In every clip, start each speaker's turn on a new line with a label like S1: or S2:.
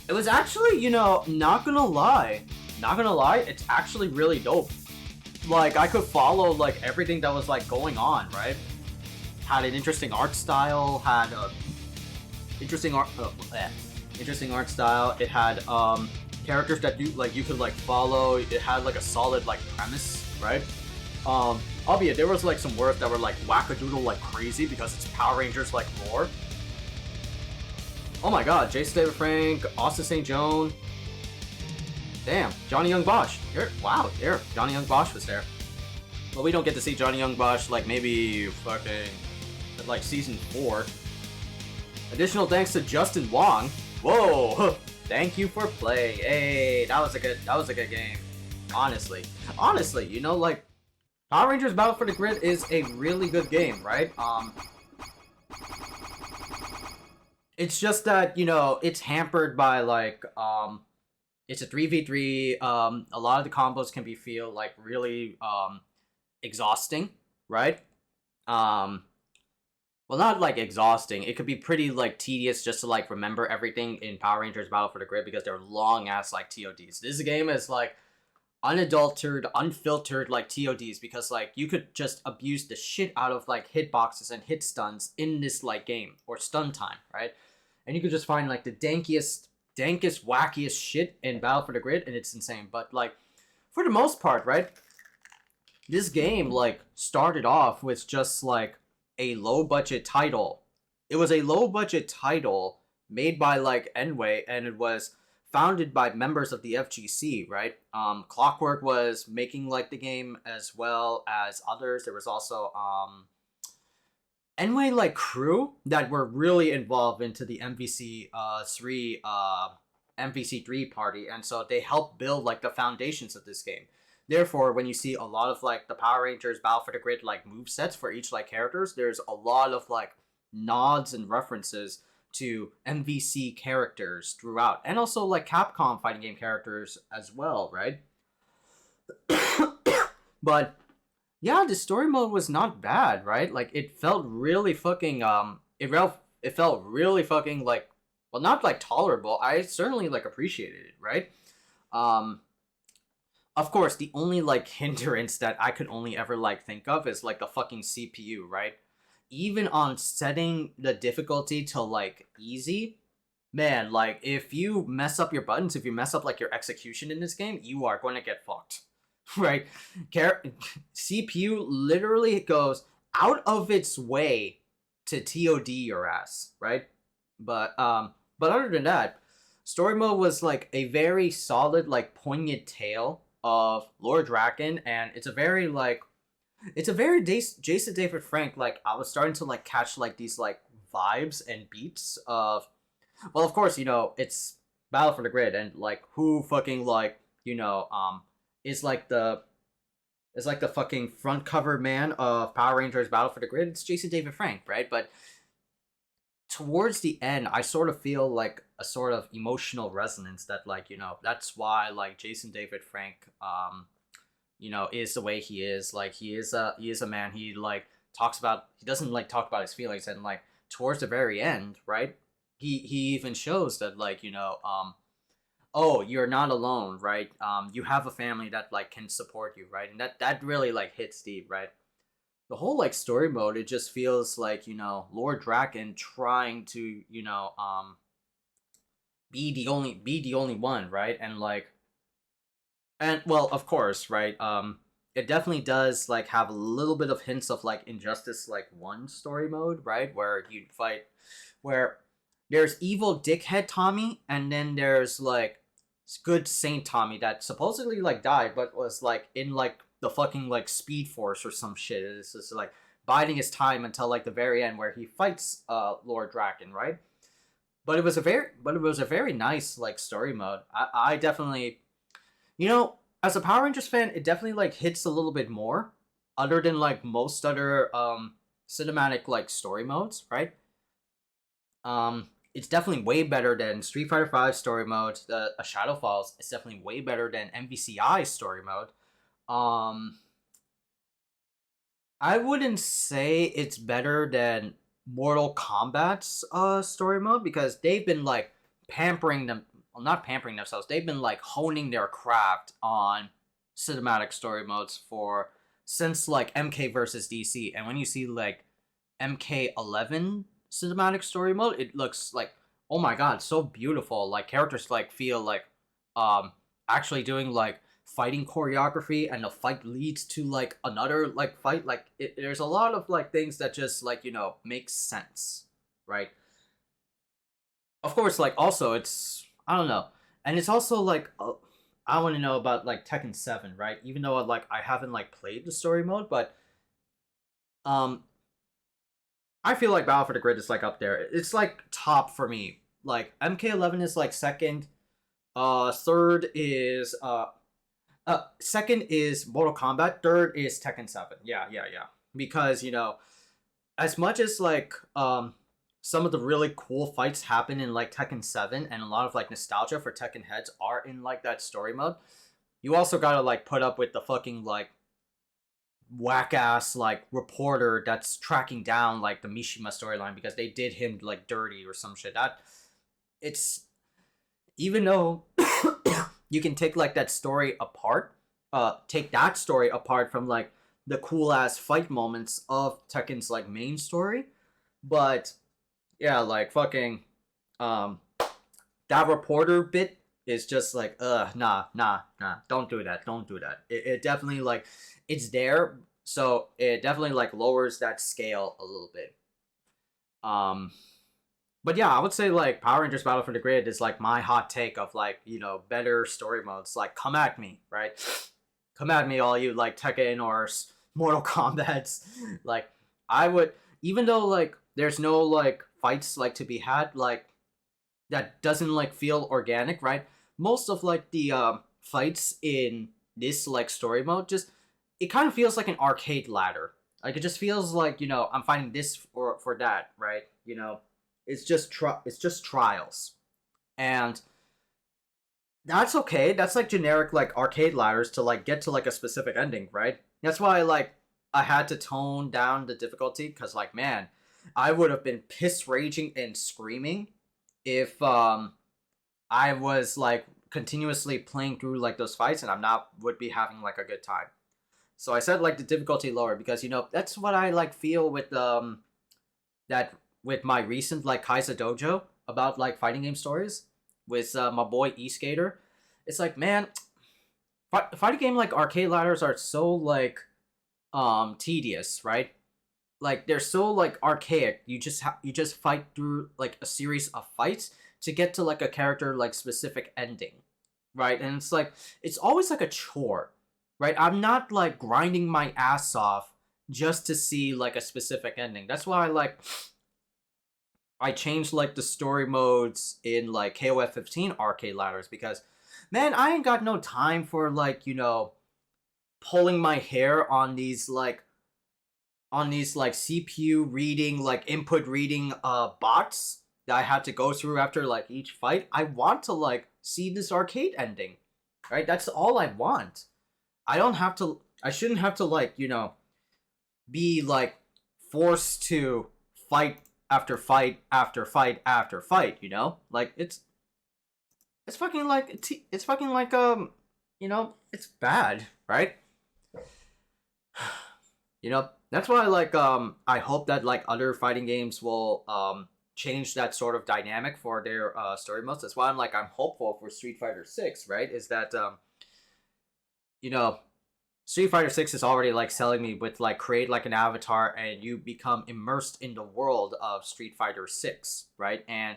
S1: It was actually, not gonna lie. Not gonna lie, it's actually really dope. Like, I could follow, like, everything that was, like, going on, right? Had an interesting art style, had a interesting art, interesting art style. It had, characters that you could, like, follow. It had, like, a solid, like, premise, right? Albeit, there was, like, some words that were, like, wackadoodle, like, crazy because it's Power Rangers, like, lore. Oh my god, Jason David Frank, Austin St. John. Damn, Johnny Young Bosch. Wow, Johnny Young Bosch was there. But we don't get to see Johnny Young Bosch, like, maybe fucking, like, season 4. Additional thanks to Justin Wong. Whoa, thank you for play. Hey, that was a good game. Honestly, like, Power Rangers Battle for the Grid is a really good game, right? It's just that, it's hampered by, like, it's a 3v3. A lot of the combos can feel, like, really, exhausting, right? Well, not, like, exhausting. It could be pretty, like, tedious just to, like, remember everything in Power Rangers Battle for the Grid because they're long-ass, like, TODs. This game is, like, unadulterated, unfiltered, like, TODs because, like, you could just abuse the shit out of, like, hitboxes and hit stuns in this, like, game, or stun time, right? And you could just find, like, the dankest, wackiest shit in Battle for the Grid, and it's insane. But, like, for the most part, right, this game, like, started off with just, like, a low-budget title. It was a low-budget title made by, like, nWay, and it was founded by members of the FGC, right? Clockwork was making, like, the game as well as others. There was also, nWay, like, crew that were really involved into the MVC3 party, and so they helped build, like, the foundations of this game. Therefore, when you see a lot of, like, the Power Rangers Battle for the Grid, like, movesets for each, like, characters, there's a lot of, like, nods and references to MVC characters throughout, and also, like, Capcom fighting game characters as well, right? But yeah, the story mode was not bad, right? Like, it felt really fucking it felt really fucking, like, well, not, like, tolerable. I certainly, like, appreciated it, right? Of course, the only, like, hindrance that I could only ever, like, think of is, like, the fucking CPU, right? Even on setting the difficulty to, like, easy, man, like, if you mess up your buttons, if you mess up, like, your execution in this game, you are going to get fucked, right? CPU literally goes out of its way to TOD your ass, right? But other than that, story mode was, like, a very solid, like, poignant tale of Lord Draken, and it's a very, like, Jason David Frank, like, I was starting to, like, catch, like, these, like, vibes and beats of, well, of course, it's Battle for the Grid, and, like, who fucking, like, is, like, the fucking front cover man of Power Rangers Battle for the Grid. It's Jason David Frank, right? But towards the end, I sort of feel, like, a sort of emotional resonance that, like, that's why, like, Jason David Frank, is the way he is. Like, he is a man. He, like, he doesn't, like, talk about his feelings, and, like, towards the very end, right? He even shows that, like, oh, you're not alone, right? You have a family that, like, can support you, right? And that really, like, hits deep, right? The whole, like, story mode, it just feels like, Lord Draken trying to, be the only one, right? And, like, and, well, of course, right? It definitely does, like, have a little bit of hints of, like, Injustice, like, 1 story mode, right? Where you fight, where there's evil dickhead Tommy, and then there's, like, good Saint Tommy that supposedly, like, died, but was, like, in, like, the fucking, like, Speed Force or some shit. It's just, like, biding his time until, like, the very end where he fights Lord Draken, right? But it was a very nice, like, story mode. I definitely, as a Power Rangers fan, it definitely, like, hits a little bit more, other than, like, most other cinematic, like, story modes, right? It's definitely way better than Street Fighter V story mode. Shadow Falls. It's definitely way better than MVCI story mode. I wouldn't say it's better than Mortal Kombat's story mode because they've been, like, pampering them. well, not pampering themselves. They've been like honing their craft on cinematic story modes for since like MK versus DC. And when you see like MK11 cinematic story mode, it looks like, oh my god, so beautiful. Like characters like feel like um actually doing like fighting choreography, and the fight leads to like another like fight. Like there's a lot of like things that just like makes sense, right? Of course, like also it's, I don't know, and it's also like I want to know about like Tekken 7, right? Even though like I haven't like played the story mode, but um I feel like Battle for the Grid is like up there. It's like top for me. Like MK11 is like second. Third is second is Mortal Kombat. Third is Tekken 7. Yeah, yeah, yeah. Because as much as like some of the really cool fights happen in like Tekken 7, and a lot of like nostalgia for Tekken heads are in like that story mode, you also gotta like put up with the fucking like whack ass like reporter that's tracking down like the Mishima storyline because they did him like dirty or some shit. That it's, even though you can take like that story apart, take that story apart from like the cool ass fight moments of Tekken's like main story, but yeah, like fucking um that reporter bit is just like nah, don't do that, don't do that. It definitely like, it's there, so it definitely like lowers that scale a little bit. um but yeah, I would say like Power Rangers Battle for the Grid is like my hot take of like better story modes. Like come at me, right? Come at me, all you like Tekken or Mortal Kombat's. Like I would, even though like there's no like fights like to be had like that doesn't like feel organic, right? Most of like the fights in this like story mode, just it kind of feels like an arcade ladder. Like it just feels like I'm fighting this for that, right? It's just trials, and that's okay. That's like generic like arcade ladders to like get to like a specific ending, right? That's why like I had to tone down the difficulty, because like man, I would have been piss raging and screaming if I was like continuously playing through like those fights and I'm not would be having like a good time. So I said like the difficulty lower because that's what I like feel with that with my recent like Khaiza dojo about like fighting game stories with my boy E Skater. It's like man, fighting game like arcade ladders are so like tedious, right? Like they're so like archaic. You just fight through like a series of fights to get to like a character like specific ending, right? And it's like it's always like a chore, right? I'm not like grinding my ass off just to see like a specific ending. That's why I changed like the story modes in like KOF 15 arcade ladders, because man, I ain't got no time for like pulling my hair on these like CPU reading, like input reading bots that I had to go through after like each fight. I want to like see this arcade ending, right? That's all I want. I shouldn't have to like be like forced to fight after fight after fight after fight, like it's fucking like it's fucking like it's bad, right? That's why like I hope that like other fighting games will change that sort of dynamic for their story modes. That's why I'm hopeful for Street Fighter 6, right? Is that you know Street Fighter 6 is already like selling me with like create like an avatar and you become immersed in the world of Street Fighter 6, right? And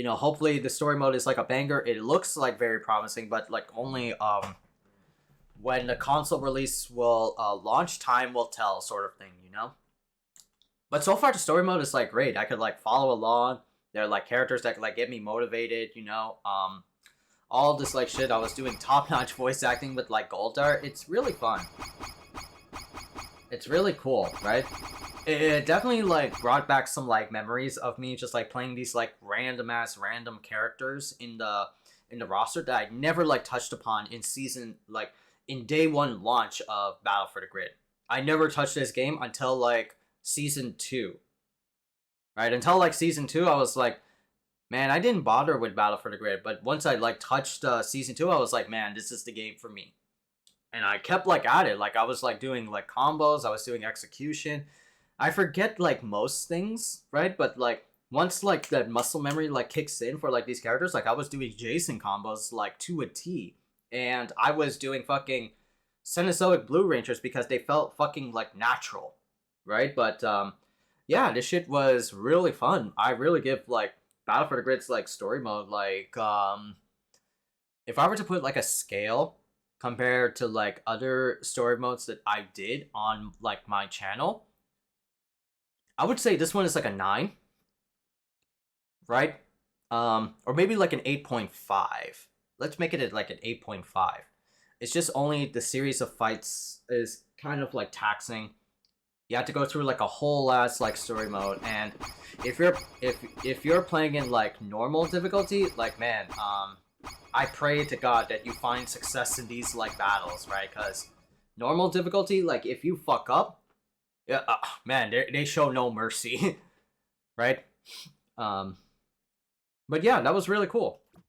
S1: hopefully the story mode is like a banger. It looks like very promising, but like only when the console release will launch, time will tell, sort of thing. But so far the story mode is like great. I could like follow along. There are like characters that like get me motivated. All this like shit. I was doing top-notch voice acting with like Goldar. It's really fun. It's really cool, right? It definitely like brought back some like memories of me just like playing these like random characters in the roster that I never like touched upon in season like in day one launch of Battle for the Grid. I never touched this game until like season 2. Right? Until like season 2, I was like, Man, I didn't bother with Battle for the Grid, but once I like touched season 2, I was like, man, this is the game for me. And I kept like at it. Like I was like doing like combos, I was doing execution. I forget like most things, right? But like once like that muscle memory like kicks in for like these characters, like I was doing Jason combos like to a T. And I was doing fucking Cenozoic Blue Rangers because they felt fucking like natural, right? But yeah, this shit was really fun. I really give like Battle for the Grid's like story mode like if I were to put like a scale compared to like other story modes that I did on like my channel, I would say this one is like a 9, right? Or maybe like an 8.5. Let's make it like an 8.5. It's just only the series of fights is kind of like taxing. You have to go through like a whole ass like story mode, and if you're playing in like normal difficulty, like man, I pray to God that you find success in these like battles, right? Because normal difficulty, like if you fuck up, yeah, man, they show no mercy, right? But yeah, that was really cool.